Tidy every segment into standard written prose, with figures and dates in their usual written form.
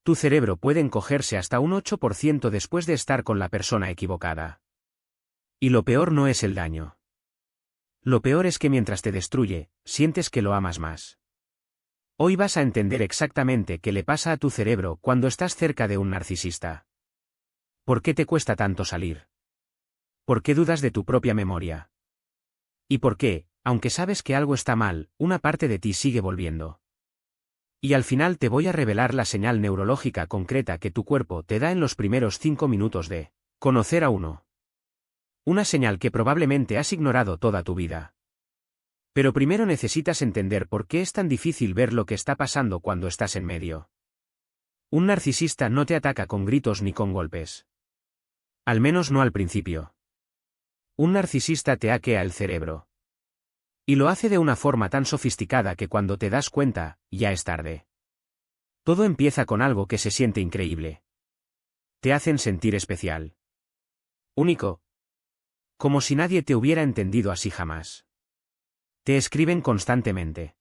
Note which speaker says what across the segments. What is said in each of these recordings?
Speaker 1: Tu cerebro puede encogerse hasta un 8% después de estar con la persona equivocada. Y lo peor no es el daño. Lo peor es que mientras te destruye, sientes que lo amas más. Hoy vas a entender exactamente qué le pasa a tu cerebro cuando estás cerca de un narcisista. ¿Por qué te cuesta tanto salir? ¿Por qué dudas de tu propia memoria? ¿Y por qué, aunque sabes que algo está mal, una parte de ti sigue volviendo? Y al final te voy a revelar la señal neurológica concreta que tu cuerpo te da en los primeros 5 minutos de conocer a uno. Una señal que probablemente has ignorado toda tu vida. Pero primero necesitas entender por qué es tan difícil ver lo que está pasando cuando estás en medio. Un narcisista no te ataca con gritos ni con golpes. Al menos no al principio. Un narcisista te hackea el cerebro. Y lo hace de una forma tan sofisticada que cuando te das cuenta, ya es tarde. Todo empieza con algo que se siente increíble. Te hacen sentir especial. Único. Como si nadie te hubiera entendido así jamás. Te escriben constantemente.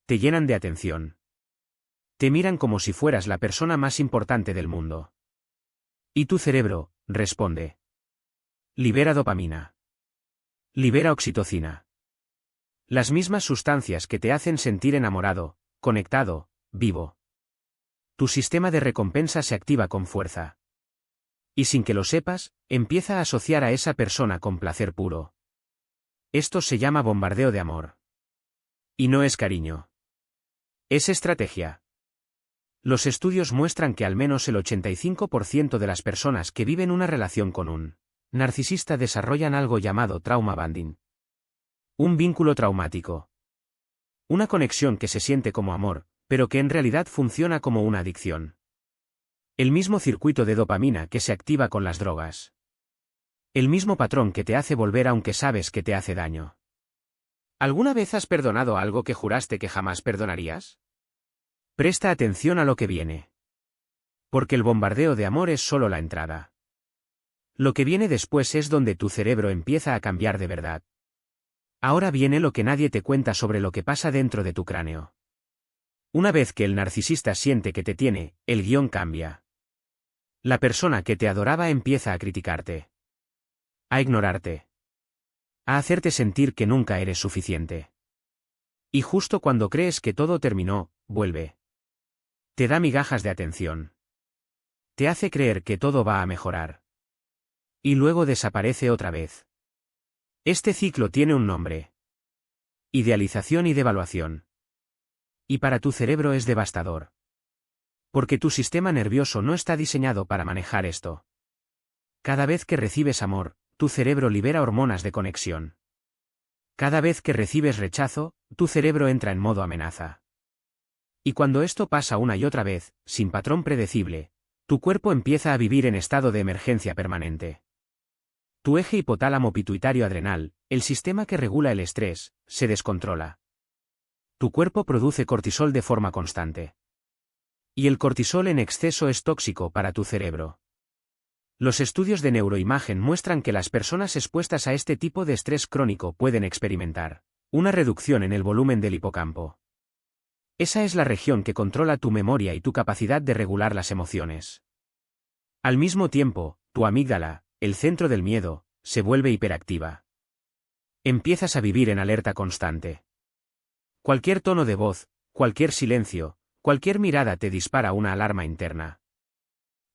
Speaker 1: Te llenan de atención. Te miran como si fueras la persona más importante del mundo. Y tu cerebro, responde. Libera dopamina. Libera oxitocina. Las mismas sustancias que te hacen sentir enamorado, conectado, vivo. Tu sistema de recompensa se activa con fuerza. Y sin que lo sepas, empieza a asociar a esa persona con placer puro. Esto se llama bombardeo de amor. Y no es cariño. Es estrategia. Los estudios muestran que al menos el 85% de las personas que viven una relación con un narcisista desarrollan algo llamado trauma bonding. Un vínculo traumático. Una conexión que se siente como amor, pero que en realidad funciona como una adicción. El mismo circuito de dopamina que se activa con las drogas. El mismo patrón que te hace volver aunque sabes que te hace daño. ¿Alguna vez has perdonado algo que juraste que jamás perdonarías? Presta atención a lo que viene. Porque el bombardeo de amor es solo la entrada. Lo que viene después es donde tu cerebro empieza a cambiar de verdad. Ahora viene lo que nadie te cuenta sobre lo que pasa dentro de tu cráneo. Una vez que el narcisista siente que te tiene, el guión cambia. La persona que te adoraba empieza a criticarte. A ignorarte. A hacerte sentir que nunca eres suficiente. Y justo cuando crees que todo terminó, vuelve. Te da migajas de atención. Te hace creer que todo va a mejorar. Y luego desaparece otra vez. Este ciclo tiene un nombre. Idealización y devaluación. Y para tu cerebro es devastador. Porque tu sistema nervioso no está diseñado para manejar esto. Cada vez que recibes amor, tu cerebro libera hormonas de conexión. Cada vez que recibes rechazo, tu cerebro entra en modo amenaza. Y cuando esto pasa una y otra vez, sin patrón predecible, tu cuerpo empieza a vivir en estado de emergencia permanente. Tu eje hipotálamo pituitario adrenal, el sistema que regula el estrés, se descontrola. Tu cuerpo produce cortisol de forma constante. Y el cortisol en exceso es tóxico para tu cerebro. Los estudios de neuroimagen muestran que las personas expuestas a este tipo de estrés crónico pueden experimentar una reducción en el volumen del hipocampo. Esa es la región que controla tu memoria y tu capacidad de regular las emociones. Al mismo tiempo, tu amígdala, el centro del miedo, se vuelve hiperactiva. Empiezas a vivir en alerta constante. Cualquier tono de voz, cualquier silencio, cualquier mirada te dispara una alarma interna.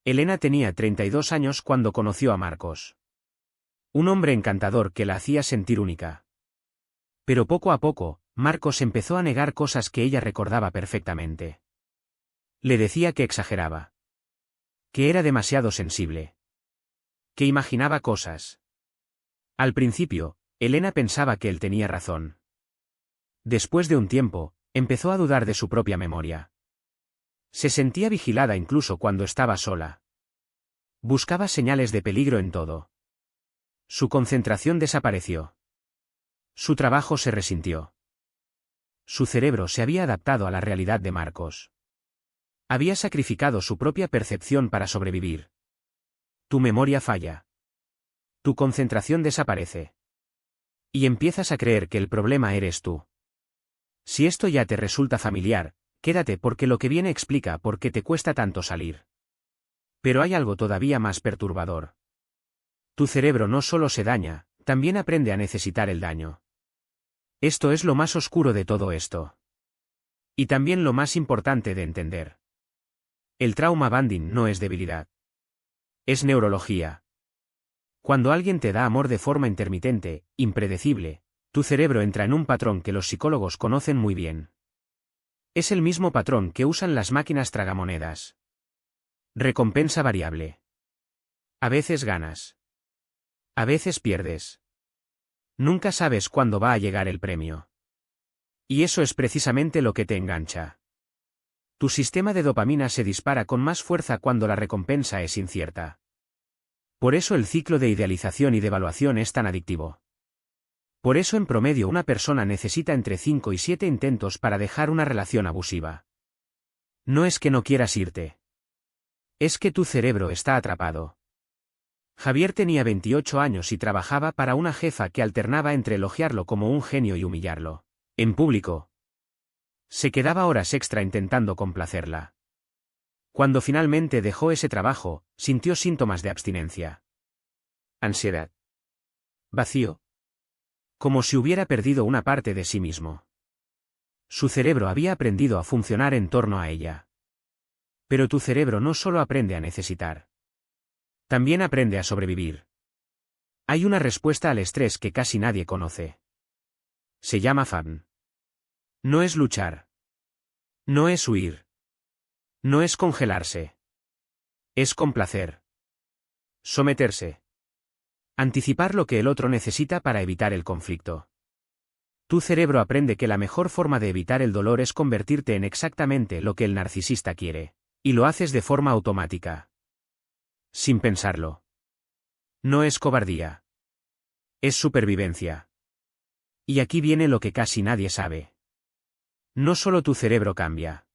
Speaker 1: Elena tenía 32 años cuando conoció a Marcos. Un hombre encantador que la hacía sentir única. Pero poco a poco, Marcos empezó a negar cosas que ella recordaba perfectamente. Le decía que exageraba. Que era demasiado sensible. Que imaginaba cosas. Al principio, Elena pensaba que él tenía razón. Después de un tiempo, empezó a dudar de su propia memoria. Se sentía vigilada incluso cuando estaba sola. Buscaba señales de peligro en todo. Su concentración desapareció. Su trabajo se resintió. Su cerebro se había adaptado a la realidad de Marcos. Había sacrificado su propia percepción para sobrevivir. Tu memoria falla. Tu concentración desaparece. Y empiezas a creer que el problema eres tú. Si esto ya te resulta familiar, Quédate porque lo que viene explica por qué te cuesta tanto salir. Pero hay algo todavía más perturbador. Tu cerebro no solo se daña, también aprende a necesitar el daño. Esto es lo más oscuro de todo esto. Y también lo más importante de entender. El trauma bonding no es debilidad. Es neurología. Cuando alguien te da amor de forma intermitente, impredecible, tu cerebro entra en un patrón que los psicólogos conocen muy bien. Es el mismo patrón que usan las máquinas tragamonedas. Recompensa variable. A veces ganas. A veces pierdes. Nunca sabes cuándo va a llegar el premio. Y eso es precisamente lo que te engancha. Tu sistema de dopamina se dispara con más fuerza cuando la recompensa es incierta. Por eso el ciclo de idealización y devaluación es tan adictivo. Por eso en promedio una persona necesita entre 5 y 7 intentos para dejar una relación abusiva. No es que no quieras irte. Es que tu cerebro está atrapado. Javier tenía 28 años y trabajaba para una jefa que alternaba entre elogiarlo como un genio y humillarlo. En público. Se quedaba horas extra intentando complacerla. Cuando finalmente dejó ese trabajo, sintió síntomas de abstinencia. Ansiedad. Vacío. Como si hubiera perdido una parte de sí mismo. Su cerebro había aprendido a funcionar en torno a ella. Pero tu cerebro no solo aprende a necesitar. También aprende a sobrevivir. Hay una respuesta al estrés que casi nadie conoce. Se llama FABN. No es luchar. No es huir. No es congelarse. Es complacer. Someterse. Anticipar lo que el otro necesita para evitar el conflicto. Tu cerebro aprende que la mejor forma de evitar el dolor es convertirte en exactamente lo que el narcisista quiere. Y lo haces de forma automática. Sin pensarlo. No es cobardía. Es supervivencia. Y aquí viene lo que casi nadie sabe. No solo tu cerebro cambia.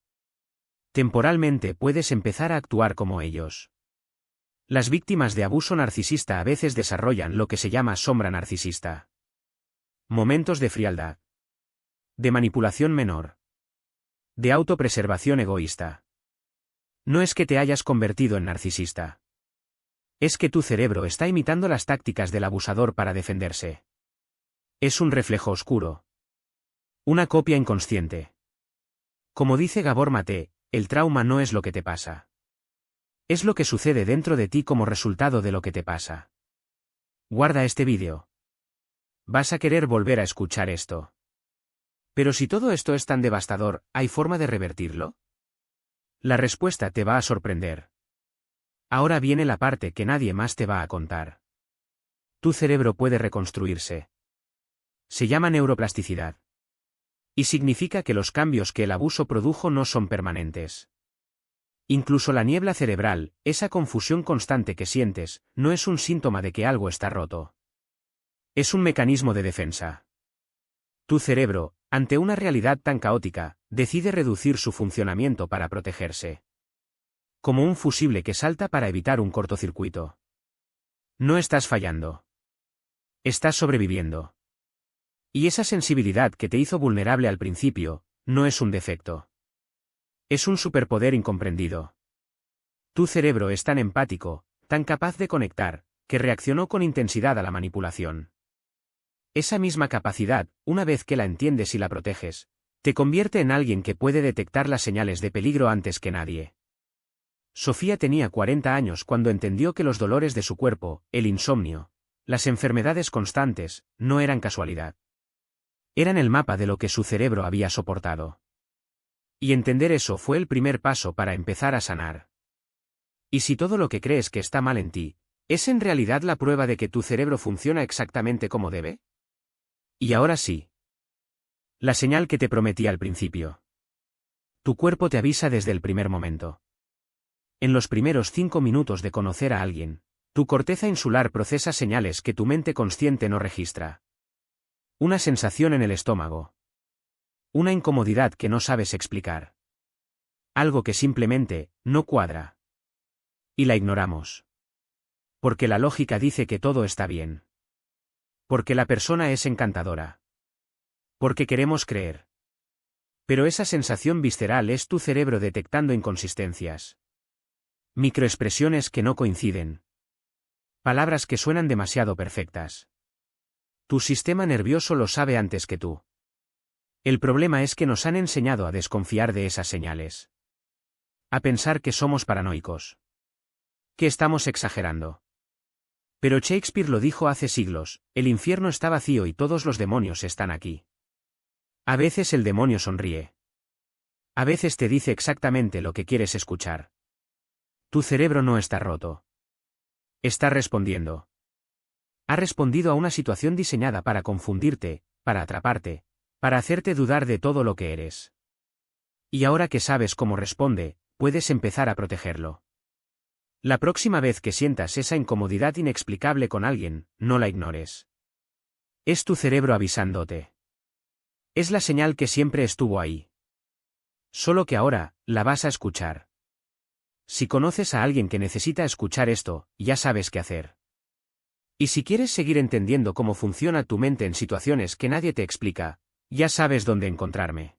Speaker 1: Temporalmente puedes empezar a actuar como ellos. Las víctimas de abuso narcisista a veces desarrollan lo que se llama sombra narcisista. Momentos de frialdad. De manipulación menor. De autopreservación egoísta. No es que te hayas convertido en narcisista. Es que tu cerebro está imitando las tácticas del abusador para defenderse. Es un reflejo oscuro. Una copia inconsciente. Como dice Gabor Maté, el trauma no es lo que te pasa. Es lo que sucede dentro de ti como resultado de lo que te pasa. Guarda este vídeo. Vas a querer volver a escuchar esto. Pero si todo esto es tan devastador, ¿hay forma de revertirlo? La respuesta te va a sorprender. Ahora viene la parte que nadie más te va a contar. Tu cerebro puede reconstruirse. Se llama neuroplasticidad. Y significa que los cambios que el abuso produjo no son permanentes. Incluso la niebla cerebral, esa confusión constante que sientes, no es un síntoma de que algo está roto. Es un mecanismo de defensa. Tu cerebro, ante una realidad tan caótica, decide reducir su funcionamiento para protegerse. Como un fusible que salta para evitar un cortocircuito. No estás fallando. Estás sobreviviendo. Y esa sensibilidad que te hizo vulnerable al principio, no es un defecto. Es un superpoder incomprendido. Tu cerebro es tan empático, tan capaz de conectar, que reaccionó con intensidad a la manipulación. Esa misma capacidad, una vez que la entiendes y la proteges, te convierte en alguien que puede detectar las señales de peligro antes que nadie. Sofía tenía 40 años cuando entendió que los dolores de su cuerpo, el insomnio, las enfermedades constantes, no eran casualidad. Eran el mapa de lo que su cerebro había soportado. Y entender eso fue el primer paso para empezar a sanar. ¿Y si todo lo que crees que está mal en ti, es en realidad la prueba de que tu cerebro funciona exactamente como debe? Y ahora sí. La señal que te prometí al principio. Tu cuerpo te avisa desde el primer momento. En los primeros 5 minutos de conocer a alguien, tu corteza insular procesa señales que tu mente consciente no registra. Una sensación en el estómago. Una incomodidad que no sabes explicar. Algo que simplemente no cuadra. Y la ignoramos. Porque la lógica dice que todo está bien. Porque la persona es encantadora. Porque queremos creer. Pero esa sensación visceral es tu cerebro detectando inconsistencias. Microexpresiones que no coinciden. Palabras que suenan demasiado perfectas. Tu sistema nervioso lo sabe antes que tú. El problema es que nos han enseñado a desconfiar de esas señales. A pensar que somos paranoicos. Que estamos exagerando. Pero Shakespeare lo dijo hace siglos, el infierno está vacío y todos los demonios están aquí. A veces el demonio sonríe. A veces te dice exactamente lo que quieres escuchar. Tu cerebro no está roto. Está respondiendo. Ha respondido a una situación diseñada para confundirte, para atraparte, para hacerte dudar de todo lo que eres. Y ahora que sabes cómo responde, puedes empezar a protegerlo. La próxima vez que sientas esa incomodidad inexplicable con alguien, no la ignores. Es tu cerebro avisándote. Es la señal que siempre estuvo ahí. Solo que ahora, la vas a escuchar. Si conoces a alguien que necesita escuchar esto, ya sabes qué hacer. Y si quieres seguir entendiendo cómo funciona tu mente en situaciones que nadie te explica, ya sabes dónde encontrarme.